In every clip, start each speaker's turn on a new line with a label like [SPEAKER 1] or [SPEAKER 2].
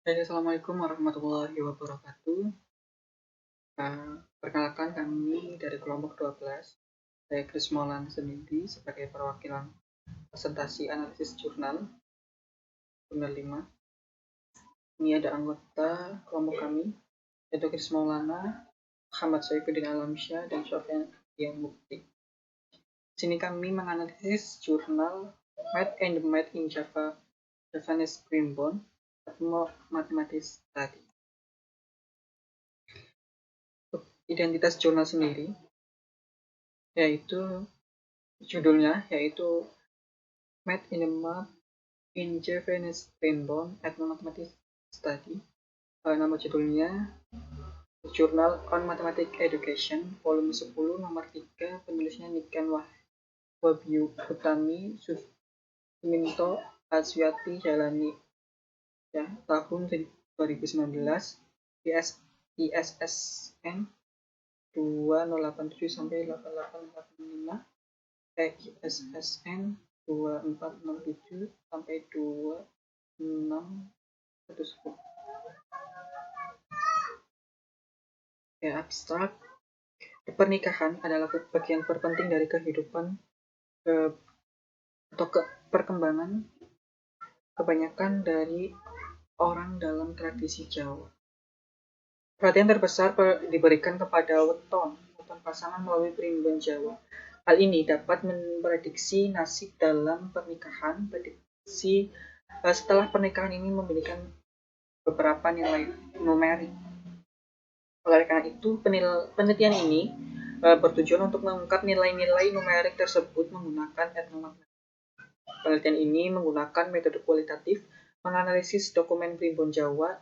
[SPEAKER 1] Assalamualaikum warahmatullahi wabarakatuh. Perkenalkan kami dari kelompok 12. Saya Chris Maulan Semindi sebagai perwakilan presentasi analisis jurnal 5. Ini ada anggota kelompok kami, yaitu Chris Maulana, Muhammad Saifuddin Alamsyah, dan Sofyan Yang Mukti. Di sini kami menganalisis jurnal Math and the Math in Java, Javanese Greenbone, atau Mathematics Study. Identitas jurnal sendiri yaitu judulnya yaitu Math in the Math in Javanese Greenbone Mathematics Study. Nama judulnya Journal on Mathematics Education volume 10 nomor 3, penulisnya Niken Wahyu Utami Suminto Aswiati Jalani ya, tahun 2019, ISSN 2087 sampai 8885, ISSN 2407 sampai 2610. Ya, abstrak. Pernikahan adalah bagian terpenting dari kehidupan atau perkembangan kebanyakan dari orang dalam tradisi Jawa. Perhatian terbesar diberikan kepada weton pasangan melalui primbon Jawa. Hal ini dapat memprediksi nasib dalam pernikahan. Prediksi setelah pernikahan ini memberikan beberapa nilai numerik. Oleh karena itu, penelitian ini bertujuan untuk mengungkap nilai-nilai numerik tersebut menggunakan etnomatematika. Penelitian ini menggunakan metode kualitatif, menganalisis dokumen primbon Jawa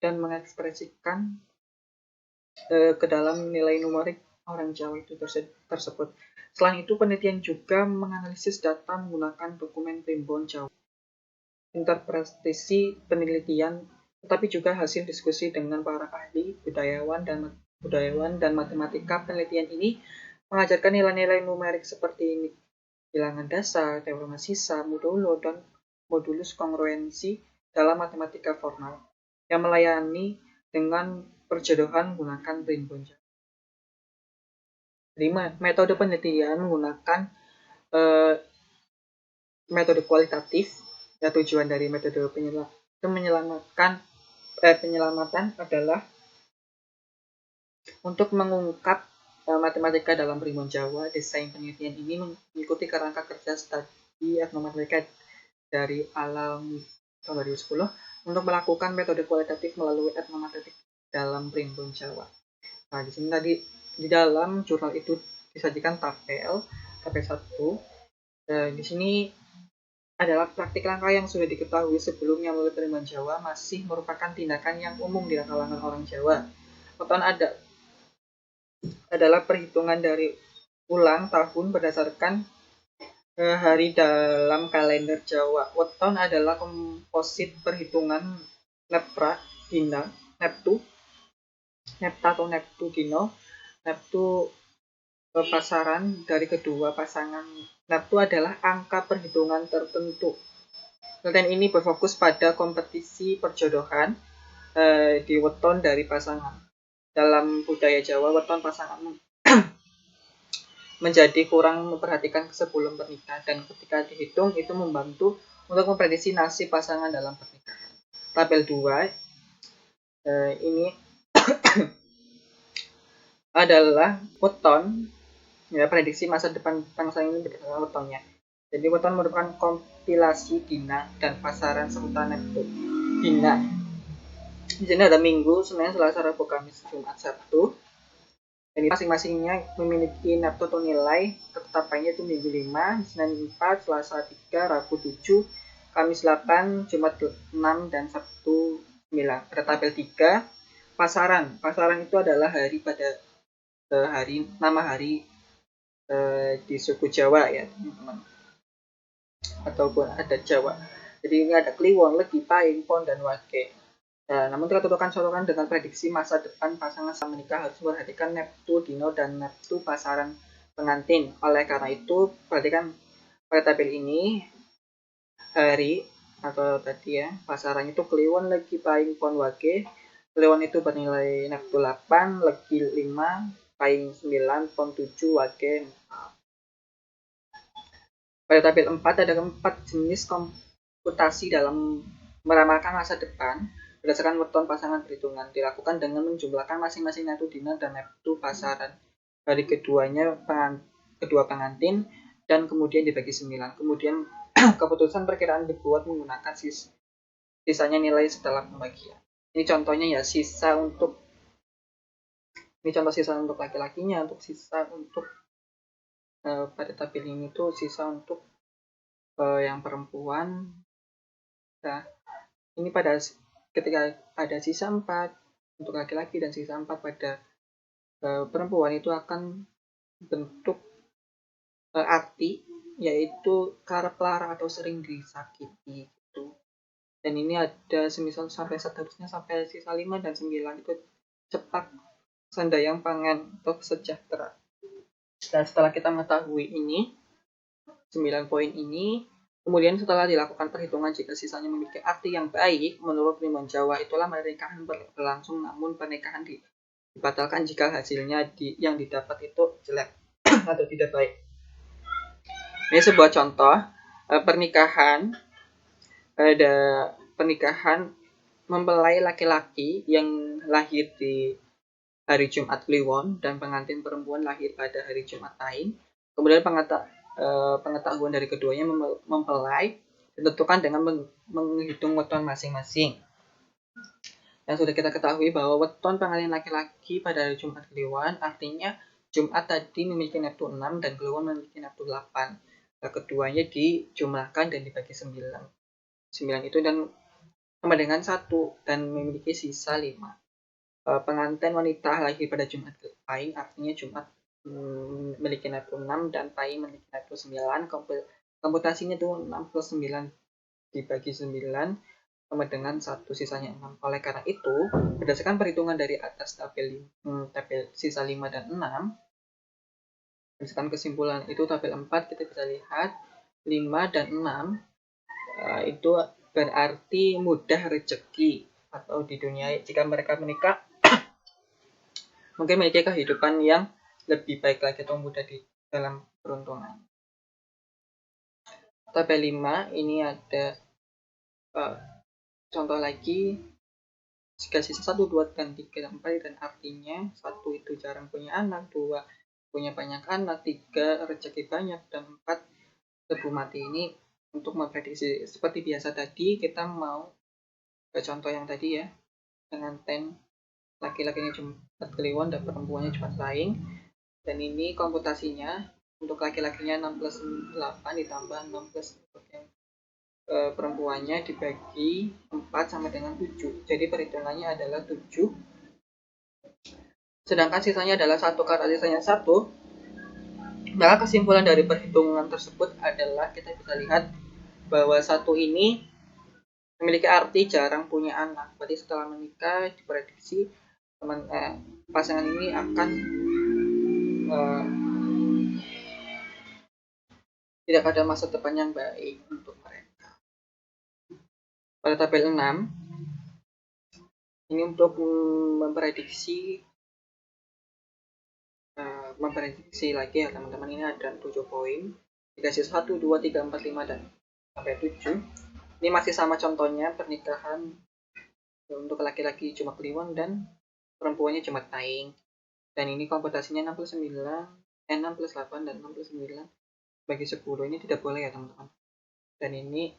[SPEAKER 1] dan mengekspresikan ke dalam nilai numerik orang Jawa itu tersebut. Selain itu, penelitian juga menganalisis data menggunakan dokumen primbon Jawa. Interpretasi penelitian, tetapi juga hasil diskusi dengan para ahli, budayawan dan matematika. Penelitian ini mengajarkan nilai-nilai numerik seperti ini: bilangan dasar, teorema sisa, modulo, dan modulus kongruensi dalam matematika formal yang melayani dengan perjodohan menggunakan primbon Jawa. 5. Metode penelitian menggunakan metode kualitatif. Ya, tujuan dari metode penyelamatan adalah untuk mengungkap matematika dalam primbon Jawa. Desain penelitian ini mengikuti kerangka kerja studi etnomatematika dari Alam tahun 2010 untuk melakukan metode kualitatif melalui etnomatematika dalam primbon Jawa. Nah, di sini tadi di dalam jurnal itu disajikan tabel 1. Di sini adalah praktik langkah yang sudah diketahui sebelumnya melalui primbon Jawa, masih merupakan tindakan yang umum di kalangan orang Jawa. Weton adalah perhitungan dari ulang tahun berdasarkan hari dalam kalender Jawa. Weton adalah komposit perhitungan nepta atau neptu dino. Neptu pasaran dari kedua pasangan. Neptu adalah angka perhitungan tertentu. Penelitian ini berfokus pada kompetisi perjodohan di weton dari pasangan. Dalam budaya Jawa, weton pasangan menjadi kurang memperhatikan sebelum pernikahan, dan ketika dihitung itu membantu untuk memprediksi nasib pasangan dalam pernikahan. Tabel 2 ini adalah weton, ya, prediksi masa depan pasangan ini berdasarkan wetonnya. Jadi weton merupakan kompilasi dina dan pasaran serta neptu. Dina di sini ada Minggu, Senin, Selasa, Rabu, Kamis, Jumat, Sabtu. Jadi masing-masingnya memiliki neptu atau nilai ketetapannya itu Minggu 5, Senin 4, Selasa 3, Rabu 7, Kamis 8, Jumat 6, dan Sabtu 9. Pada tabel 3, pasaran. Pasaran itu adalah hari pada nama hari di suku Jawa, ya teman-teman, ataupun adat Jawa. Jadi ini ada Kliwon, Legi, Pahing, Pon, dan Wage. Namun ketutukan dengan prediksi masa depan pasangan saat menikah harus memperhatikan neptu dino dan neptu pasaran pengantin. Oleh karena itu, perhatikan pada tabel ini hari atau tadi ya pasaran itu Kliwon legi paing pon wage. Kliwon itu bernilai neptu 8, legi 5, paing 9, pon 7 wage. Pada tabel 4 ada 4 jenis komputasi dalam meramalkan masa depan berdasarkan weton pasangan perhitungan dilakukan dengan menjumlahkan masing-masing neptu dina dan neptu pasaran dari kedua pengantin dan kemudian dibagi 9. Kemudian keputusan perkiraan dibuat menggunakan sisanya nilai setelah pembagian. Ini contohnya ya ini contoh sisa untuk laki-lakinya, untuk sisa untuk pada tabel ini tuh sisa untuk yang perempuan. Nah, ini ketika ada sisa 4 untuk laki-laki dan sisa 4 pada perempuan itu akan bentuk arti yaitu kerap lara atau sering disakiti gitu. Dan ini ada semisal sampai seterusnya sampai sisa 5 dan 9 itu cepat sandayang pangan atau sejahtera. Dan setelah kita mengetahui ini 9 poin ini, kemudian setelah dilakukan perhitungan jika sisanya memiliki arti yang baik menurut Primbon Jawa, itulah pernikahan berlangsung, namun pernikahan dibatalkan jika hasilnya yang didapat itu jelek atau tidak baik. Ini sebuah contoh pernikahan mempelai laki-laki yang lahir di hari Jumat Kliwon dan pengantin perempuan lahir pada hari Jumat Taing. Kemudian pengetahuan dari keduanya mempelai ditentukan dengan menghitung weton masing-masing. Yang sudah kita ketahui bahwa weton pengantin laki-laki pada hari Jumat Kliwon artinya Jumat tadi memiliki neptu 6 dan Kliwon memiliki neptu 8. Nah, keduanya dijumlahkan dan dibagi 9. 9 itu dan sama dengan 1 dan memiliki sisa 5. Pengantin wanita lahir pada Jumat Paing artinya Jumat memiliki neptu 6 dan Paing memiliki neptu 9. Komputasinya itu 6 plus 9 dibagi 9 sama dengan 1, sisanya 6. Oleh karena itu, berdasarkan perhitungan dari atas tabel sisa 5 dan 6, berdasarkan kesimpulan itu tabel 4 kita bisa lihat 5 dan 6 itu berarti mudah rezeki atau di dunia jika mereka menikah mungkin memiliki kehidupan yang lebih baik lagi atau mudah di dalam peruntungan. Tabel 5 ini ada contoh lagi jika sisa 1, 2, dan 3, dan 4 dan artinya 1 itu jarang punya anak, 2 punya banyak anak, 3 rezeki banyak, dan 4 tebu mati. Ini untuk memprediksi seperti biasa tadi kita mau ke contoh yang tadi ya pengantin laki-lakinya Jumat Kliwon dan perempuannya Jumat Taing, dan ini komputasinya untuk laki-lakinya 6 plus 8 ditambah 6 plus perempuannya dibagi 4 sama dengan 7. Jadi perhitungannya adalah 7. Sedangkan sisanya adalah 1 karena sisanya 1. Maka kesimpulan dari perhitungan tersebut adalah kita bisa lihat bahwa 1 ini memiliki arti jarang punya anak. Berarti setelah menikah diprediksi pasangan ini akan tidak ada masa depan yang baik untuk mereka. Pada tabel 6 ini untuk memprediksi lagi ya teman-teman, ini ada 7 poin dikasih 1, 2, 3, 4, 5 dan sampai 7. Ini masih sama contohnya pernikahan untuk laki-laki Jumat Kliwon dan perempuannya Jumat Taing, dan ini komputasinya 6 plus 8 dan 6 plus 9 bagi 10. Ini tidak boleh ya teman-teman, dan ini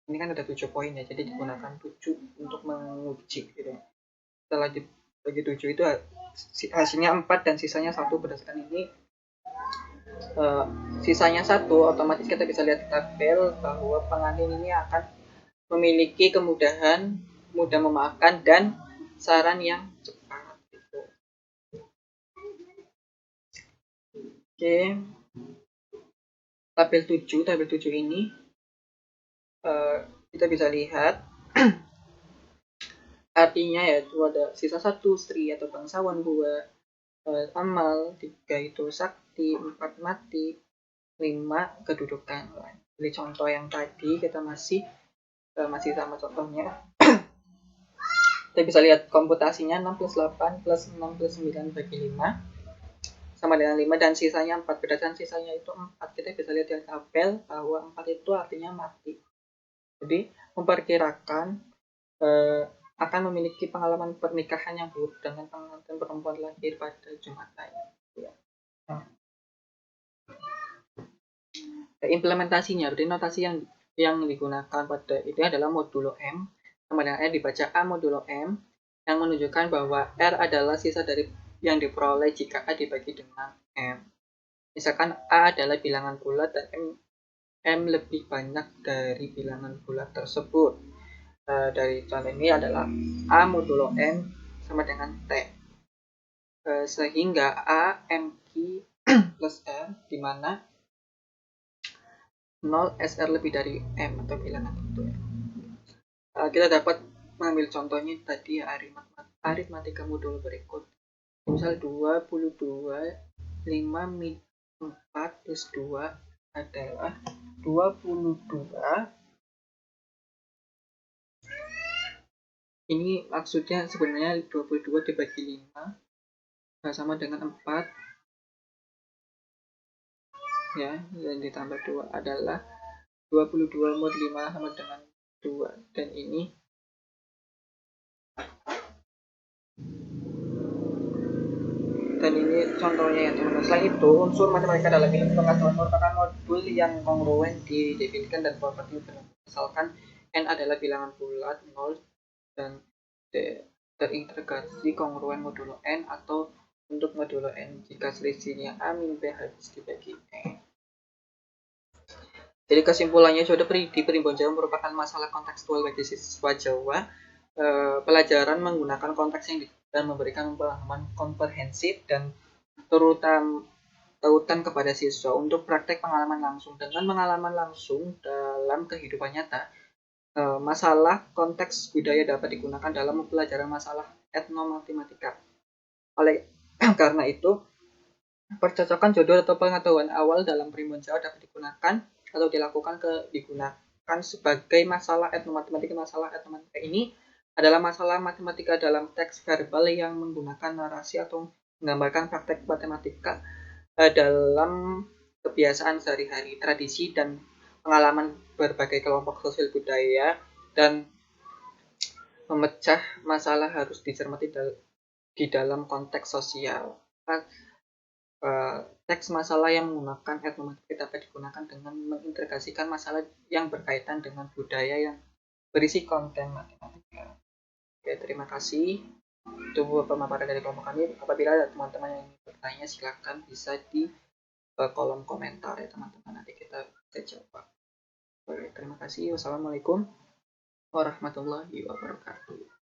[SPEAKER 1] kan ada 7 poin ya, jadi digunakan 7 untuk menguji gitu. Setelah dibagi 7 itu hasilnya 4 dan sisanya 1. Berdasarkan ini sisanya 1, otomatis kita bisa lihat di tabel bahwa pengantin ini akan memiliki kemudahan, mudah memaafkan, dan saran yang cepat gitu. Oke, tabel 7 ini kita bisa lihat artinya yaitu ada sisa 1 Sri atau bangsawan, 2 amal, 3 itu sakti, 4 mati, 5 kedudukan. Jadi contoh yang tadi kita masih masih sama contohnya. Kita bisa lihat komputasinya 6 plus 8 plus 6 plus 9 bagi 5 sama dengan 5 dan sisanya 4. Berdasarkan sisanya itu 4. Kita bisa lihat di tabel bahwa 4 itu artinya mati. Jadi memperkirakan akan memiliki pengalaman pernikahan yang buruk dengan pengantin perempuan lahir pada Jumat lain. Ya. Implementasinya, berarti notasi yang digunakan pada itu adalah modulo M sama dengan R dibaca A modulo M yang menunjukkan bahwa R adalah sisa dari yang diperoleh jika A dibagi dengan M. Misalkan A adalah bilangan bulat dan M lebih banyak dari bilangan bulat tersebut. Dari contoh ini adalah A modulo M sama dengan T. Sehingga A MQ plus R di mana 0 SR lebih dari M atau bilangan itu ya. Kita dapat mengambil contohnya tadi ya, aritmatika modul berikut. Misal 22 5 min 4 plus 2 adalah 22. Ini maksudnya sebenarnya 22 dibagi 5 sama dengan 4 ya, dan ditambah 2 adalah 22 mod 5 sama dengan 2. Dan ini contohnya ya teman-teman. Selain itu, unsur matematika dalam ilmu pengetahuan merupakan modul yang kongruen didefinisikan dan properti misalkan N adalah bilangan bulat 0 dan terintegrasi kongruen modulo N atau untuk modulo N jika selisihnya A min B habis dibagi N. Jadi kesimpulannya sudah di Primbon Jawa merupakan masalah kontekstual bagi siswa Jawa. Pelajaran menggunakan konteks yang dan memberikan pemahaman komprehensif dan tautan kepada siswa untuk praktek pengalaman langsung. Dengan pengalaman langsung dalam kehidupan nyata, masalah konteks budaya dapat digunakan dalam pelajaran masalah etnomatematika. Oleh karena itu, percocokan jodoh atau pengetahuan awal dalam Primbon Jawa dapat digunakan atau digunakan sebagai masalah etnomatematika. Masalah etnomatematika ini adalah masalah matematika dalam teks verbal yang menggunakan narasi atau menggambarkan praktek matematika dalam kebiasaan sehari-hari, tradisi dan pengalaman berbagai kelompok sosial budaya, dan memecah masalah harus dicermati di dalam konteks sosial. Teks masalah yang menggunakan etnomatematika dapat digunakan dengan mengintegrasikan masalah yang berkaitan dengan budaya yang berisi konten matematika. Oke, terima kasih. Itu pemaparan dari kelompok kami. Apabila ada teman-teman yang ingin bertanya, silakan bisa di kolom komentar ya teman-teman. Nanti kita jawab. Oke, terima kasih. Wassalamualaikum warahmatullahi wabarakatuh.